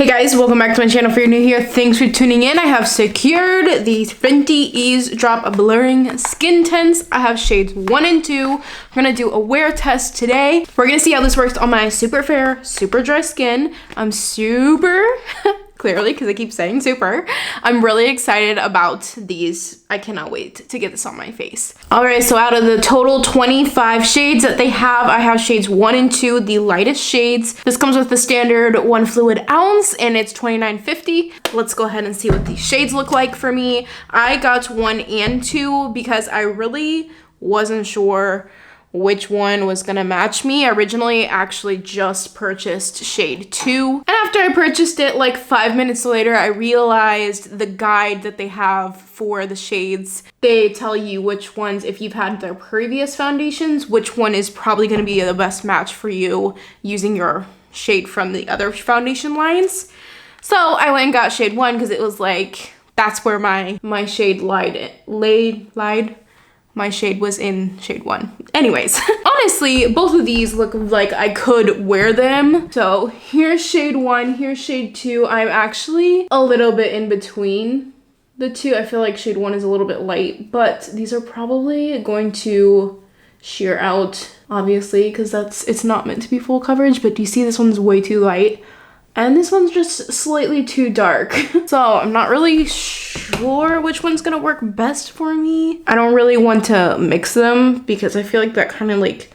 Hey guys, welcome back to my channel. If you're new here, thanks for tuning in. I have secured these Fenty Eaze Drop Blurring Skin Tints. I have shades 1 and 2. We're gonna do a wear test today. We're gonna see how this works on my super fair, super dry skin. I'm super, clearly, because I keep saying super. I'm really excited about these. I cannot wait to get this on my face. All right, so out of the total 25 shades that they have, I have shades 1 and 2, the lightest shades. This comes with the standard 1 fluid ounce and it's $29.50. Let's go ahead and see what these shades look like for me. I got 1 and 2 because I really wasn't sure which one was gonna match me. I originally actually just purchased shade 2. And after I purchased it, like 5 minutes later, I realized the guide that they have for the shades, they tell you which ones, if you've had their previous foundations, which one is probably gonna be the best match for you using your shade from the other foundation lines. So I went and got shade 1 because it was like, that's where my shade lied. My shade was in shade 1. Anyways, honestly, both of these look like I could wear them. So here's shade 1, here's shade 2. I'm actually a little bit in between the two. I feel like shade 1 is a little bit light, but these are probably going to sheer out, obviously, because it's not meant to be full coverage, but do you see this one's way too light? And this one's just slightly too dark. So I'm not really sure which one's gonna work best for me. I don't really want to mix them because I feel like that kind of like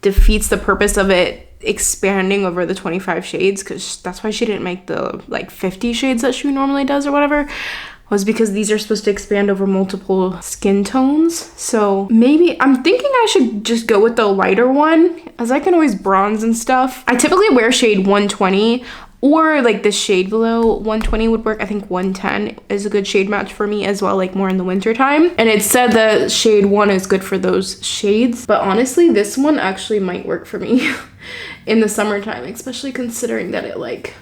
defeats the purpose of it expanding over the 25 shades, because that's why she didn't make the like 50 shades that she normally does or whatever, was because these are supposed to expand over multiple skin tones. So maybe I'm thinking I should just go with the lighter one, as I can always bronze and stuff. I typically wear shade 120, or like the shade below 120 would work. I think 110 is a good shade match for me as well, like more in the winter time. And it said that shade 1 is good for those shades, but honestly this one actually might work for me in the summertime, especially considering that it like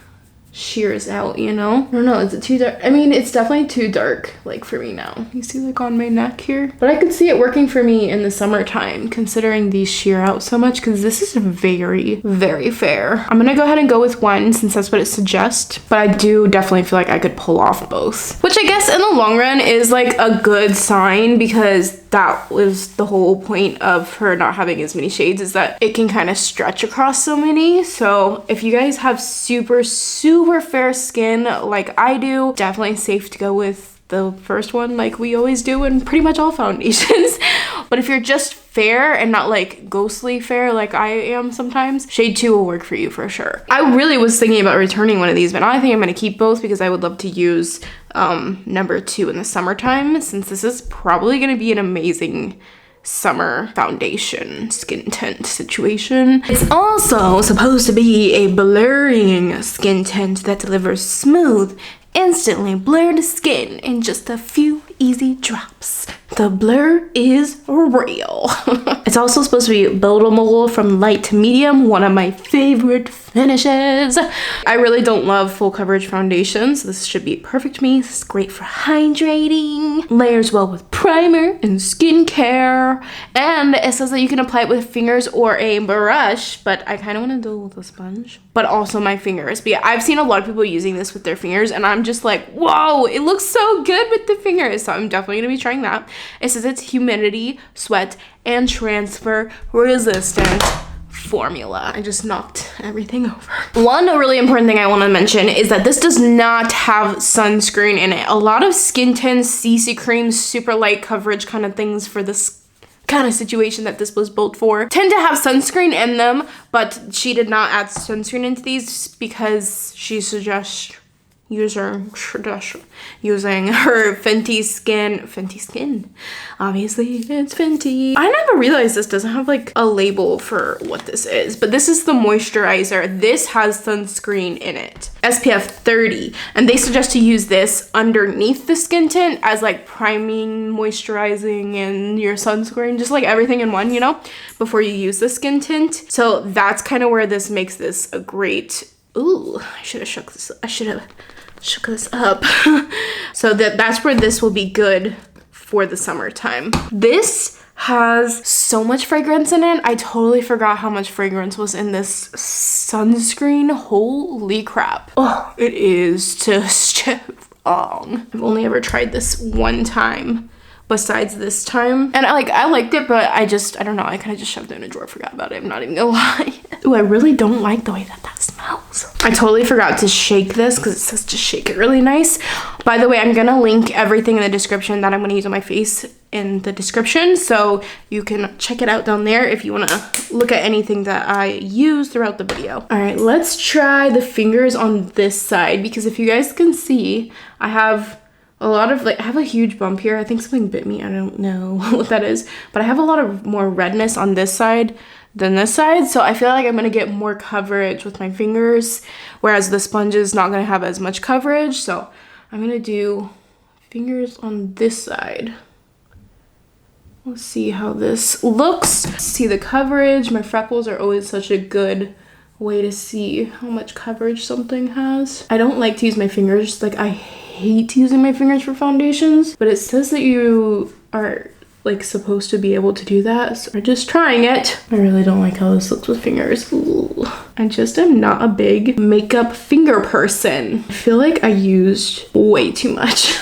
shears out, you know? I don't know, is it too dark? I mean, it's definitely too dark, like for me now. You see like on my neck here? But I could see it working for me in the summertime, considering these sheer out so much, because this is very, very fair. I'm gonna go ahead and go with 1 since that's what it suggests, but I do definitely feel like I could pull off both. Which I guess in the long run is like a good sign, because that was the whole point of her not having as many shades, is that it can kind of stretch across so many. So if you guys have super fair skin like I do, definitely safe to go with the first one like we always do in pretty much all foundations. But if you're just fair and not like ghostly fair like I am sometimes, shade 2 will work for you for sure. I really was thinking about returning one of these, but I think I'm gonna keep both because I would love to use number 2 in the summertime, since this is probably gonna be an amazing summer foundation skin tint situation. It's also supposed to be a blurring skin tint that delivers smooth, instantly blurred skin in just a few easy drops. The blur is real. It's also supposed to be buildable from light to medium, one of my favorite finishes. I really don't love full coverage foundations. This should be perfect for me. This is great for hydrating, layers well with primer and skincare, and it says that you can apply it with fingers or a brush, but I kind of want to do it with a sponge, but also my fingers. But yeah, I've seen a lot of people using this with their fingers, and I'm just like, whoa, it looks so good with the fingers. So I'm definitely gonna be trying that. It says it's humidity, sweat, and transfer resistant formula. I just knocked everything over. One really important thing I want to mention is that this does not have sunscreen in it. A lot of skin tints, CC creams, super light coverage kind of things for this kind of situation that this was built for tend to have sunscreen in them, but she did not add sunscreen into these because she suggests using her Fenty Skin. Obviously, it's Fenty. I never realized this doesn't have like a label for what this is, but this is the moisturizer. This has sunscreen in it, SPF 30, and they suggest to use this underneath the skin tint as like priming, moisturizing, and your sunscreen, just like everything in one, you know, before you use the skin tint. So that's kind of where this makes this a great, ooh, I should have shook this up. So that's where this will be good for the summertime. This has so much fragrance in it. I totally forgot how much fragrance was in this sunscreen, holy crap. Oh, it is just wrong. I've only ever tried this one time besides this time, and I liked it, but I don't know, I kind of just shoved it in a drawer, forgot about it. I'm not even gonna lie. Ooh, I really don't like the way that smells. I totally forgot to shake this because it says to shake it really nice. By the way, I'm gonna link everything in the description that I'm gonna use on my face in the description, so you can check it out down there if you want to look at anything that I use throughout the video. All right, let's try the fingers on this side, because if you guys can see, I have a lot of I have a huge bump here. I think something bit me. I don't know what that is, but I have a lot of more redness on this side than this side, so I feel like I'm gonna get more coverage with my fingers, whereas the sponge is not gonna have as much coverage. So I'm gonna do fingers on this side. Let's see how this looks. See the coverage. My freckles are always such a good way to see how much coverage something has. I don't like to use my fingers. Like, I hate using my fingers for foundations, but it says that you are supposed to be able to do that, so we're just trying it. I really don't like how this looks with fingers. Ooh. I just am not a big makeup finger person. I feel like I used way too much.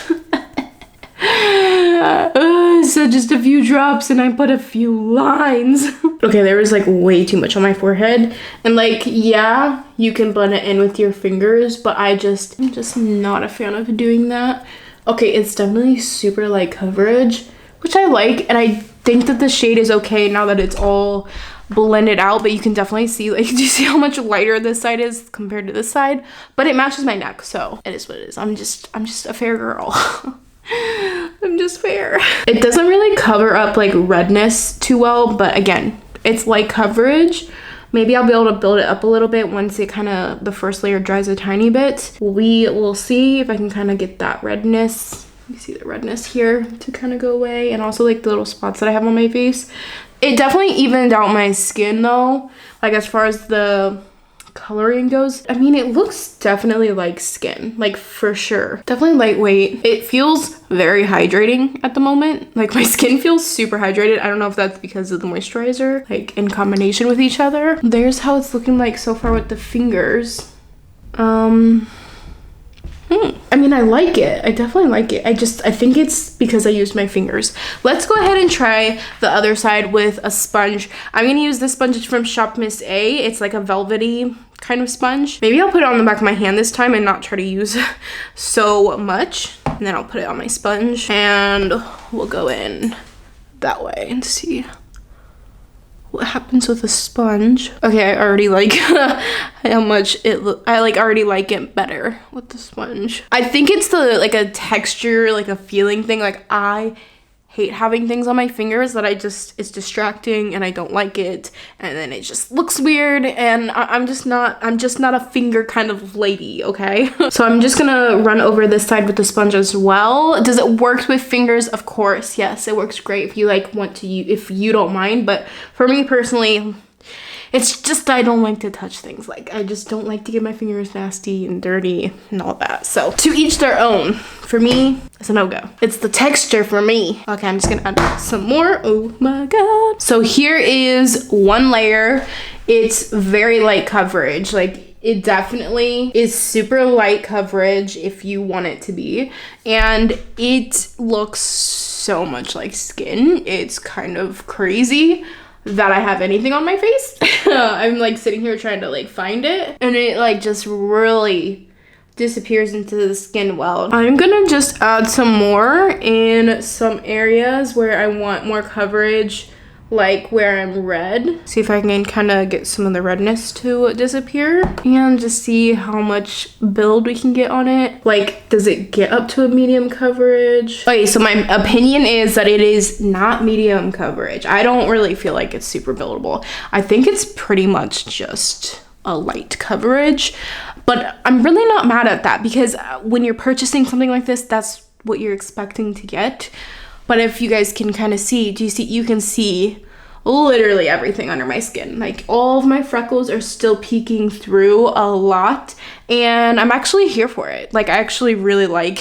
So just a few drops and I put a few lines. Okay, there was way too much on my forehead, and yeah, you can blend it in with your fingers, but I'm just not a fan of doing that. Okay, it's definitely super light coverage, which I like, and I think that the shade is okay now that it's all blended out, but you can definitely see, do you see how much lighter this side is compared to this side? But it matches my neck, so it is what it is. I'm just a fair girl. I'm just fair. It doesn't really cover up redness too well, but again, it's light coverage. Maybe I'll be able to build it up a little bit once it the first layer dries a tiny bit. We will see if I can kind of get that redness. You see the redness here to kind of go away, and also the little spots that I have on my face. It definitely evened out my skin though, as far as the coloring goes. I mean, it looks definitely like skin, for sure. Definitely lightweight. It feels very hydrating at the moment. My skin feels super hydrated. I don't know if that's because of the moisturizer, in combination with each other. There's how it's looking so far with the fingers. I mean, I like it. I definitely like it. I think it's because I used my fingers. Let's go ahead and try the other side with a sponge. I'm gonna use this sponge from Shop Miss A. It's a velvety kind of sponge. Maybe I'll put it on the back of my hand this time and not try to use so much. And then I'll put it on my sponge and we'll go in that way and see what happens with a sponge. Okay, I already like how much it look. I already like it better with the sponge. I think it's the a texture, a feeling thing. I hate having things on my fingers that it's distracting and I don't like it, and then it just looks weird, and I'm just not a finger kind of lady, okay? So I'm just gonna run over this side with the sponge as well. Does it work with fingers? Of course, yes, it works great if you want to use, if you don't mind, but for me personally, it's just I don't like to touch things. I just don't like to get my fingers nasty and dirty and all that. So to each their own. For me, it's a no-go. It's the texture for me. Okay, I'm just gonna add some more. Oh my god. So here is one layer. It's very light coverage. It definitely is super light coverage if you want it to be. And it looks so much like skin. It's kind of crazy that I have anything on my face. I'm sitting here trying to find it, and it just really disappears into the skin well. I'm gonna just add some more in some areas where I want more coverage, where I'm red. See if I can kind of get some of the redness to disappear, and just see how much build we can get on it. Does it get up to a medium coverage? Okay, so my opinion is that it is not medium coverage. I don't really feel like it's super buildable. I think it's pretty much just a light coverage, but I'm really not mad at that, because when you're purchasing something like this, that's what you're expecting to get. But if you guys can kind of see, you can see literally everything under my skin. All of my freckles are still peeking through a lot, and I'm actually here for it. Like, I actually really like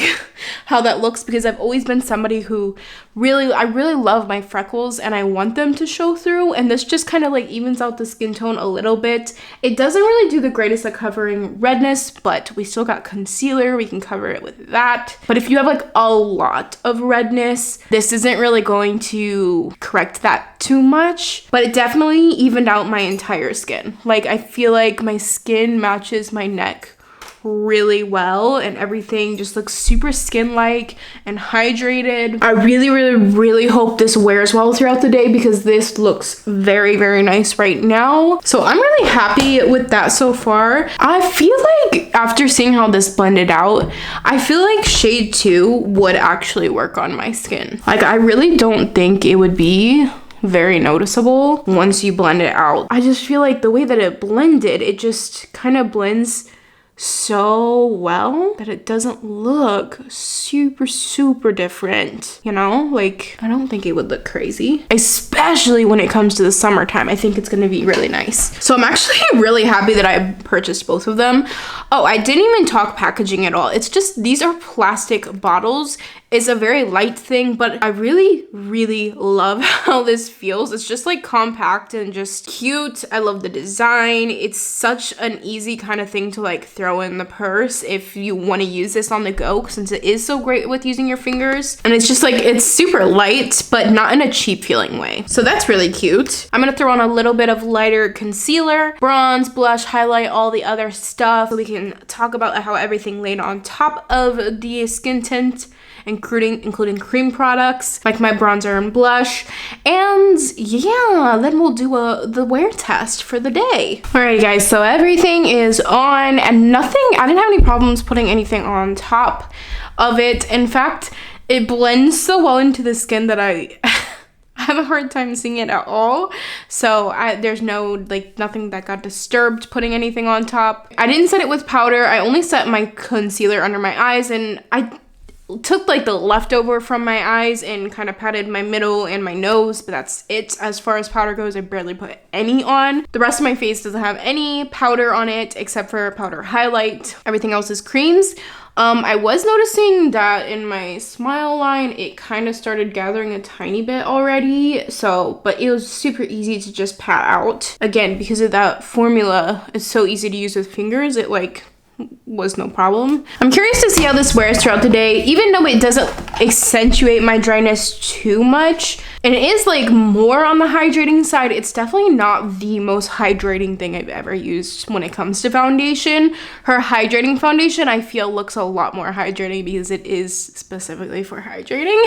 how that looks, because I've always been somebody who I really love my freckles and I want them to show through, and this just kind of like evens out the skin tone a little bit. It doesn't really do the greatest at covering redness, but we still got concealer, we can cover it with that. But if you have like a lot of redness, this isn't really going to correct that too much, but it definitely evened out my entire skin. Like, I feel like my skin matches my neck really well, and everything just looks super skin-like and hydrated. I really hope this wears well throughout the day, because this looks very nice right now. So I'm really happy with that so far. I feel like after seeing how this blended out, I feel like shade 2 would actually work on my skin. Like, I really don't think it would be very noticeable once you blend it out. I just feel like the way that it blended, it just kind of blends so well that it doesn't look super different, you know? Like, I don't think it would look crazy, especially when it comes to the summertime. I think it's gonna be really nice. So I'm actually really happy that I purchased both of them. Oh, I didn't even talk packaging at all. It's just, these are plastic bottles. It's a very light thing, but I really love how this feels. It's just like compact and just cute. I love the design. It's such an easy kind of thing to like throw in the purse if you want to use this on the go, since it is so great with using your fingers. And it's just like, it's super light, but not in a cheap feeling way. So that's really cute. I'm gonna throw on a little bit of lighter concealer, bronze, blush, highlight, all the other stuff, so we can talk about how everything laid on top of the skin tint, including cream products like my bronzer and blush. And yeah, then we'll do the wear test for the day. Alright guys, so everything is on, and I didn't have any problems putting anything on top of it. In fact, it blends so well into the skin that I have a hard time seeing it at all. So there's nothing that got disturbed putting anything on top. I didn't set it with powder. I only set my concealer under my eyes, and I took like the leftover from my eyes and kind of patted my middle and my nose, but that's it. As far as powder goes, I barely put any on. The rest of my face doesn't have any powder on it except for powder highlight. Everything else is creams. I was noticing that in my smile line, it kind of started gathering a tiny bit already. But it was super easy to just pat out. Again, because of that formula, it's so easy to use with fingers. It like was no problem. I'm curious to see how this wears throughout the day, even though it doesn't accentuate my dryness too much. And it is like more on the hydrating side. It's definitely not the most hydrating thing I've ever used when it comes to foundation. Her hydrating foundation, I feel, looks a lot more hydrating because it is specifically for hydrating.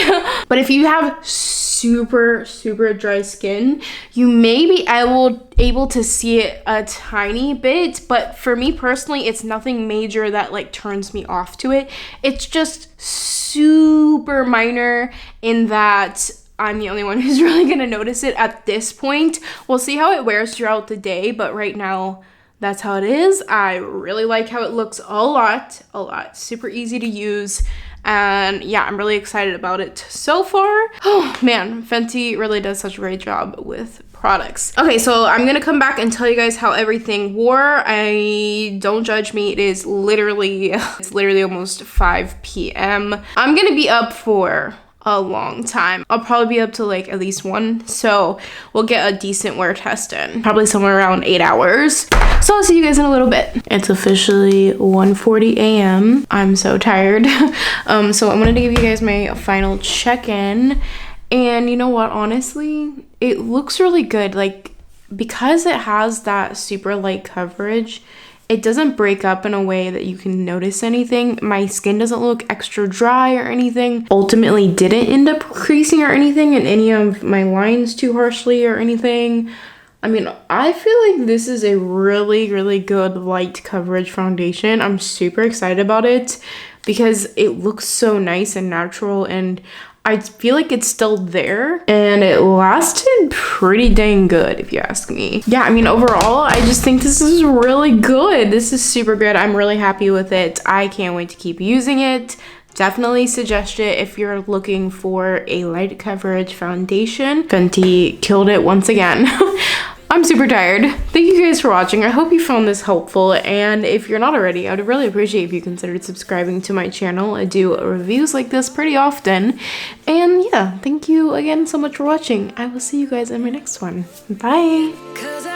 But if you have super dry skin, you may be able to see it a tiny bit, but for me personally, it's nothing major that like turns me off to it. It's just super minor in that I'm the only one who's really gonna notice it at this point. We'll see how it wears throughout the day, but right now that's how it is. I really like how it looks a lot. Super easy to use. And yeah, I'm really excited about it so far. Oh man, Fenty really does such a great job with products. Okay, so I'm gonna come back and tell you guys how everything wore. Don't judge me. It's literally almost 5 p.m. I'm gonna be up for a long time. I'll probably be up to like at least 1, so we'll get a decent wear test in, probably somewhere around 8 hours. So I'll see you guys in a little bit. It's officially 1:40 a.m. I'm so tired. So I'm gonna give you guys my final check-in, and you know what, honestly, it looks really good. Like, because it has that super light coverage, it doesn't break up in a way that you can notice anything. My skin doesn't look extra dry or anything. Ultimately didn't end up creasing or anything in any of my lines too harshly or anything. I mean, I feel like this is a really good light coverage foundation. I'm super excited about it because it looks so nice and natural, and I feel like it's still there, and it lasted pretty dang good if you ask me. Yeah, I mean, overall, I just think this is really good. This is super good. I'm really happy with it. I can't wait to keep using it. Definitely suggest it if you're looking for a light coverage foundation. Fenty killed it once again. I'm super tired. Thank you guys for watching. I hope you found this helpful, and if you're not already, I would really appreciate if you considered subscribing to my channel. I do reviews like this pretty often. And yeah, thank you again so much for watching. I will see you guys in my next one. Bye!